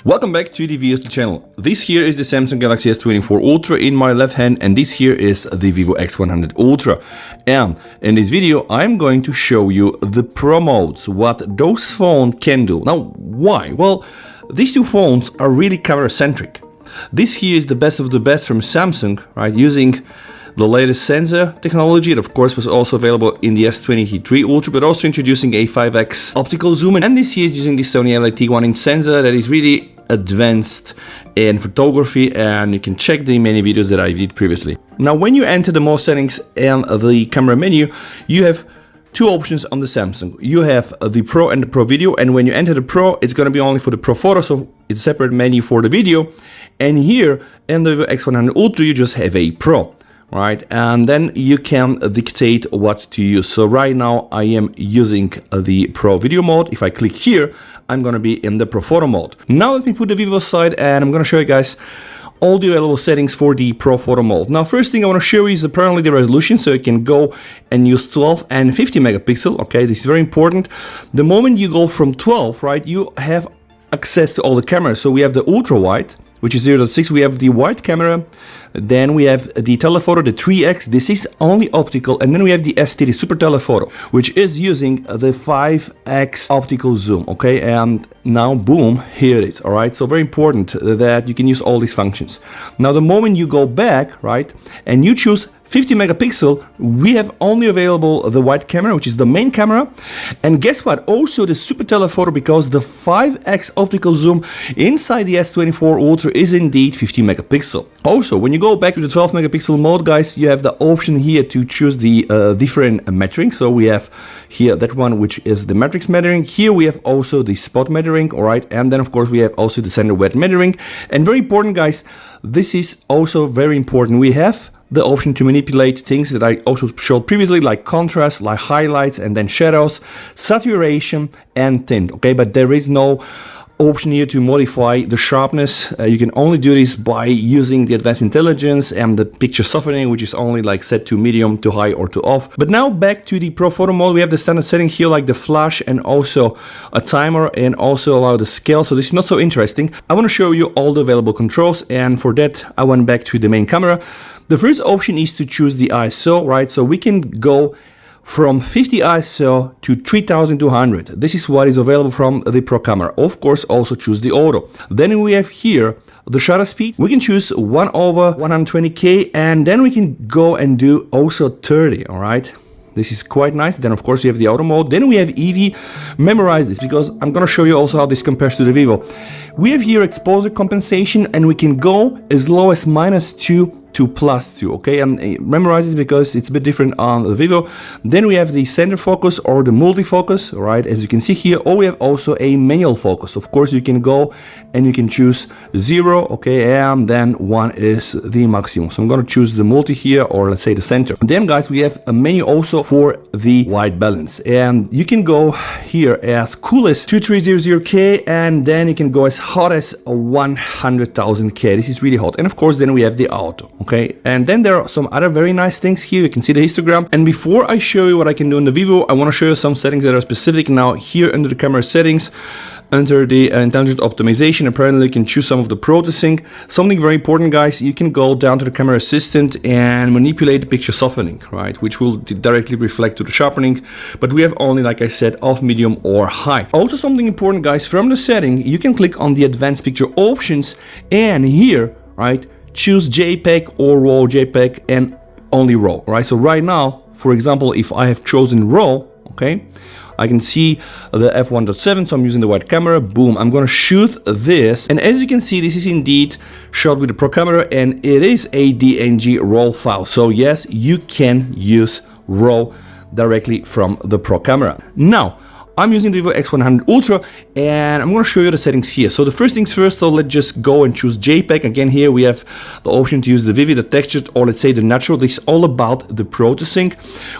Welcome back to the VST channel. This here is the Samsung Galaxy S24 Ultra in my left hand, and this here is the Vivo X100 Ultra. And in this video I'm going to show you the Pro modes, what those phones can do. Now why? Well, these two phones are really camera centric. This here is the best of the best from Samsung, right, using the latest sensor technology. It of course was also available in the S23 Ultra, but also introducing a 5x optical zoom. And this here is using the Sony LAT1 sensor that is really advanced in photography, and you can check the many videos that I did previously. Now when you enter the more settings and the camera menu, you have two options on the Samsung. You have the Pro and the Pro Video, and when you enter the Pro, it's going to be only for the Pro Photo, so it's a separate menu for the video. And here in the X100 Ultra you just have a Pro. Right, and then you can dictate what to use. So right now I am using the Pro Video mode. If I click here, I'm gonna be in the Pro Photo mode. Now let me put the Vivo aside, and I'm gonna show you guys all the available settings for the Pro Photo mode. Now first thing I want to show you is apparently the resolution, so you can go and use 12 and 50 megapixel. Okay, this is very important. The moment you go from 12, right, you have access to all the cameras. So we have the ultra wide, which is 0.6, we have the wide camera, then we have the telephoto, the 3x, this is only optical, and then we have the ST, the super telephoto, which is using the 5x optical zoom, okay, and now boom, here it is, all right, so very important that you can use all these functions. Now the moment you go back, right, and you choose 50 megapixel, we have only available the wide camera, which is the main camera, and guess what, also the super telephoto, because the 5x optical zoom inside the S24 Ultra is indeed 50 megapixel. Also, when you go back to the 12 megapixel mode, guys, you have the option here to choose the different metering. So we have here that one, which is the matrix metering. Here we have also the spot metering, all right, and then of course we have also the center wet metering. And very important, guys, this is also very important, we have the option to manipulate things that I also showed previously, like contrast, like highlights, and then shadows, saturation, and tint, okay, but there is no option here to modify the sharpness. You can only do this by using the advanced intelligence and the picture softening, which is only like set to medium, to high, or to off. But now back to the Pro Photo mode, we have the standard setting here like the flash and also a timer, and also allow the scale, so this is not so interesting. I want to show you all the available controls, and for that I went back to the main camera. The first option is to choose the ISO, right? So we can go from 50 ISO to 3200. This is what is available from the Pro camera. Of course, also choose the auto. Then we have here the shutter speed. We can choose 1/120K, and then we can go and do also 30, all right? This is quite nice. Then of course we have the auto mode. Then we have EV. Memorize this because I'm gonna show you also how this compares to the Vivo. We have here exposure compensation, and we can go as low as -2 to +2, okay, and memorize this because it's a bit different on the Vivo. Then we have the center focus or the multi-focus, right, as you can see here, or we have also a manual focus. Of course you can go and you can choose 0, okay, and then 1 is the maximum. So I'm going to choose the multi here, or let's say the center. Then guys, we have a menu also for the white balance, and you can go here as cool as 2300K, and then you can go as hot as 100,000K. This is really hot. And of course then we have the auto. Okay, and then there are some other very nice things here. You can see the histogram. And before I show you what I can do in the Vivo, I want to show you some settings that are specific. Now here under the camera settings, under the intelligent optimization, apparently you can choose some of the processing. Something very important, guys, you can go down to the camera assistant and manipulate the picture softening, right, which will directly reflect to the sharpening, but we have only, like I said, off, medium, or high. Also something important, guys, from the setting, you can click on the advanced picture options, and here, right, choose JPEG or RAW, JPEG and only RAW, right? So right now, for example, if I have chosen RAW, okay, I can see the f1.7, so I'm using the wide camera, boom, I'm gonna shoot this, and as you can see, this is indeed shot with the Pro camera, and it is a DNG RAW file, so yes, you can use RAW directly from the Pro camera. Now, I'm using the Vivo X100 Ultra, and I'm going to show you the settings here. So the first things first, so let's just go and choose JPEG. Again, here we have the option to use the vivid, the textured, or let's say the natural. This is all about the processing.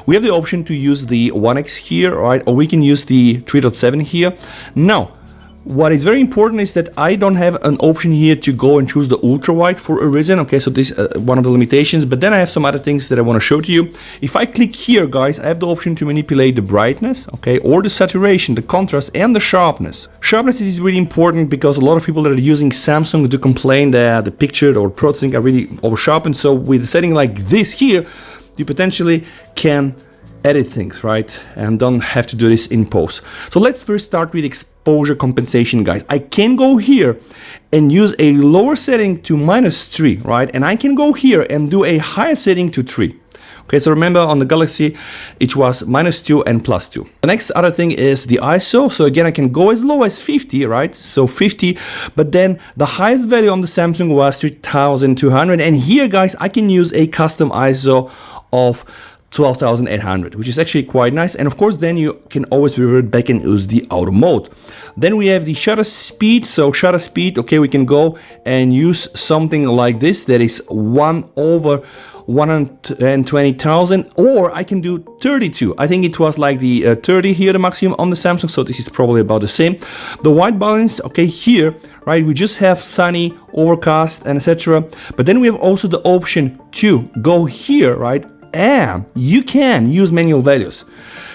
We have the option to use the 1x here, right? Or we can use the 3.7 here. Now, what is very important is that I don't have an option here to go and choose the ultra wide for a reason. Okay, so this is one of the limitations, but then I have some other things that I want to show to you. If I click here, guys, I have the option to manipulate the brightness, okay, or the saturation, the contrast, and the sharpness. Sharpness is really important because a lot of people that are using Samsung do complain that the picture or processing are really over sharpened. So with a setting like this here, you potentially can edit things, right, and don't have to do this in post. So let's first start with exposure compensation, guys. I can go here and use a lower setting to -3, right, and I can go here and do a higher setting to 3. Okay, so remember on the Galaxy it was -2 and +2. The next other thing is the ISO. So again, I can go as low as 50, right, so 50, but then the highest value on the Samsung was 3200, and here, guys, I can use a custom ISO of 12,800, which is actually quite nice. And of course, then you can always revert back and use the auto mode. Then we have the shutter speed. So shutter speed, okay, we can go and use something like this that is 1/120,000, or I can do 32. I think it was like the 30 here, the maximum on the Samsung, so this is probably about the same. The white balance, okay, here, right, we just have sunny, overcast, and etc. But then we have also the option to go here, right, and you can use manual values.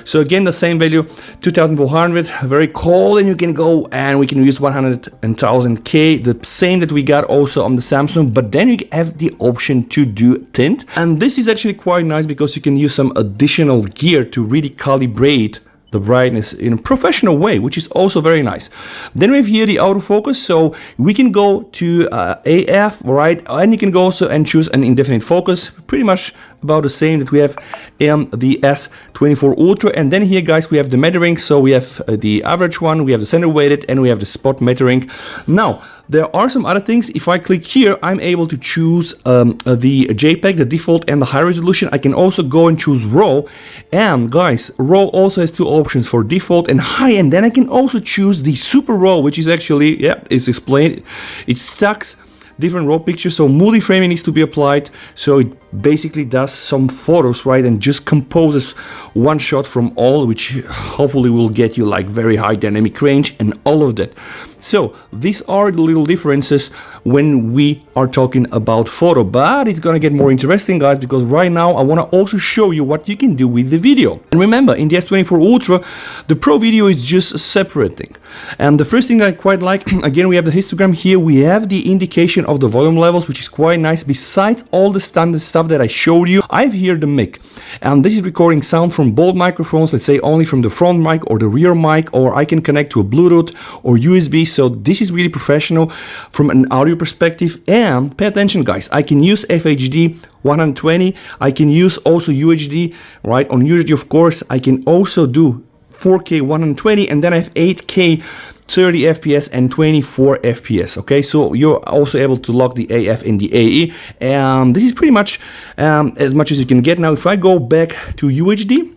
So again, the same value, 2400, very cold, and you can go and we can use 100,000K, the same that we got also on the Samsung, but then you have the option to do tint. And this is actually quite nice because you can use some additional gear to really calibrate the brightness in a professional way, which is also very nice. Then we have here the autofocus, so we can go to AF, right, and you can go also and choose an indefinite focus, pretty much about the same that we have in the S24 Ultra. And then here, guys, we have the metering. So we have the average one, we have the center weighted, and we have the spot metering. Now, there are some other things. If I click here, I'm able to choose the JPEG, the default, and the high resolution. I can also go and choose RAW. And guys, RAW also has two options for default and high. And then I can also choose the Super RAW, which is actually, yeah, it's explained. It stacks different raw pictures, so multi-framing needs to be applied, so it basically does some photos, right, and just composes one shot from all, which hopefully will get you like very high dynamic range and all of that. So these are the little differences when we are talking about photo, but it's gonna get more interesting, guys, because right now I want to also show you what you can do with the video. And remember, in the S24 Ultra, the Pro video is just a separate thing. And the first thing I quite like, again, we have the histogram here, we have the indication of the volume levels, which is quite nice. Besides all the standard stuff that I showed you, I have here the mic, and this is recording sound from both microphones, let's say only from the front mic or the rear mic, or I can connect to a Bluetooth or USB. So this is really professional from an audio perspective. And pay attention, guys, I can use FHD 120, I can use also UHD, right? On UHD, of course, I can also do 4K 120, and then I have 8K 30 FPS and 24 FPS. Okay, so you're also able to lock the AF in the AE, and this is pretty much as much as you can get. Now, if I go back to UHD,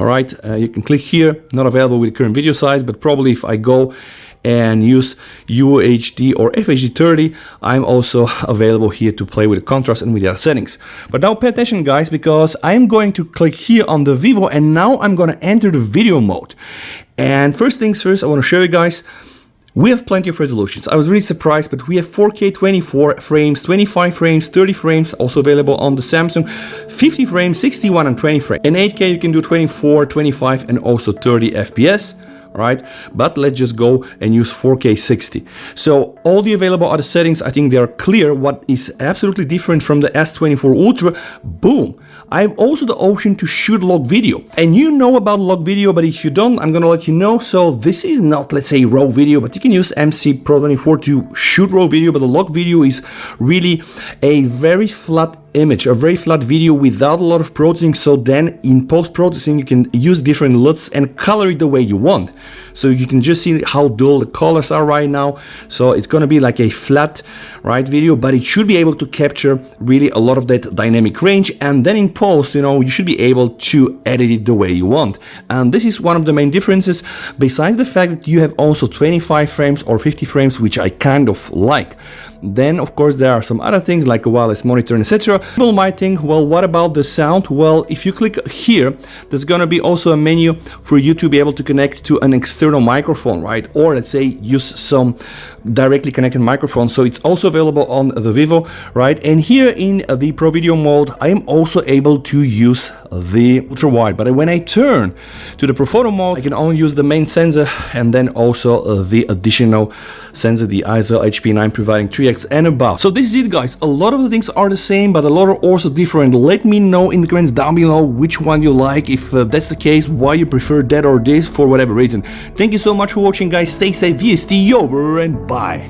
all right, you can click here, not available with the current video size, but probably if I go and use UHD or FHD 30, I'm also available here to play with the contrast and with the other settings. But now pay attention, guys, because I'm going to click here on the Vivo, and now I'm going to enter the video mode. And first things first, I want to show you guys, we have plenty of resolutions. I was really surprised, but we have 4K 24 frames, 25 frames, 30 frames, also available on the Samsung, 50 frames, 61 and 20 frames. In 8K you can do 24, 25 and also 30 FPS. Right, but let's just go and use 4K 60. So all the available other settings, I think they are clear. What is absolutely different from the S24 Ultra, boom, I have also the option to shoot log video. And you know about log video, but if you don't, I'm gonna let you know. So this is not, let's say, raw video, but you can use MC Pro 24 to shoot raw video, but the log video is really a very flat image, a very flat video without a lot of processing. So then in post-processing you can use different LUTs and color it the way you want. So you can just see how dull the colors are right now. So it's gonna be like a flat, right, video, but it should be able to capture really a lot of that dynamic range. And then in post, you should be able to edit it the way you want. And this is one of the main differences, besides the fact that you have also 25 frames or 50 frames, which I kind of like. Then, of course, there are some other things like a wireless monitor, etc. People might think, well, what about the sound? Well, if you click here, there's gonna be also a menu for you to be able to connect to an external microphone, right? Or let's say use some directly connected microphone. So it's also available on the Vivo, right? And here in the Pro Video mode, I am also able to use the ultra wide. But when I turn to the Pro Photo mode, I can only use the main sensor and then also the additional sensor, the ISO HP9, providing 3x and above. So this is it, guys. A lot of the things are the same, but a lot are also different. Let me know in the comments down below which one you like, if that's the case, why you prefer that or this, for whatever reason. Thank you so much for watching, guys. Stay safe, VST over and bye.